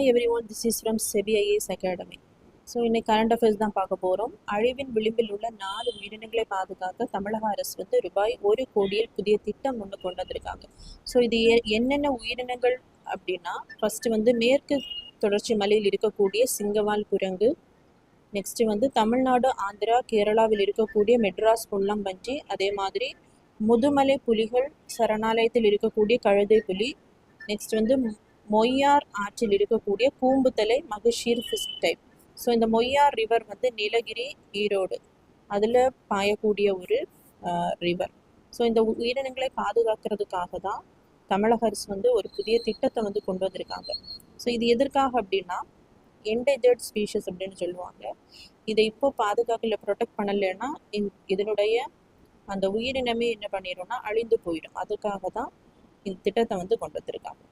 Hi every one, this is from SEBI IAS academy. So இன்னைக்கு current affairs தான் பார்க்க போகிறோம். அழிவின் விளிம்பில் உள்ள 4 உயிரினங்களை பாதுகாக்க தமிழக அரசு வந்து ரூபாய் 1 கோடியில் புதிய திட்டம் ஒன்று கொண்டு வந்திருக்காங்க. ஸோ இது என்னென்ன உயிரினங்கள் அப்படின்னா, ஃபர்ஸ்ட் வந்து மேற்கு தொடர்ச்சி மலையில் இருக்கக்கூடிய சிங்கவால் குரங்கு, நெக்ஸ்ட் வந்து தமிழ்நாடு, ஆந்திரா, கேரளாவில் இருக்கக்கூடிய மெட்ராஸ் முள்ளம்பன்றி, அதே மாதிரி முதுமலை புலிகள் சரணாலயத்தில் இருக்கக்கூடிய கழுதை புலி, நெக்ஸ்ட் வந்து மொய்யார் ஆற்றில் இருக்கக்கூடிய கூம்புத்தலை மகஷீர் ஃபிஷ் டைப். ஸோ இந்த மொய்யார் ரிவர் வந்து நீலகிரி, ஈரோடு அதில் பாயக்கூடிய ஒரு ரிவர். ஸோ இந்த உயிரினங்களை பாதுகாக்கிறதுக்காக தான் தமிழக அரசு வந்து ஒரு புதிய திட்டத்தை வந்து கொண்டு வந்திருக்காங்க. ஸோ இது எதற்காக அப்படின்னா, என்டேஞ்சர்ட் ஸ்பீஷஸ் அப்படின்னு சொல்லுவாங்க. இதை இப்போ பாதுகாக்கல, ப்ரொடெக்ட் பண்ணலைன்னா இதனுடைய அந்த உயிரினமே என்ன பண்ணிடும்னா அழிந்து போயிடும். அதுக்காக தான் இந்த திட்டத்தை வந்து கொண்டு வந்திருக்காங்க.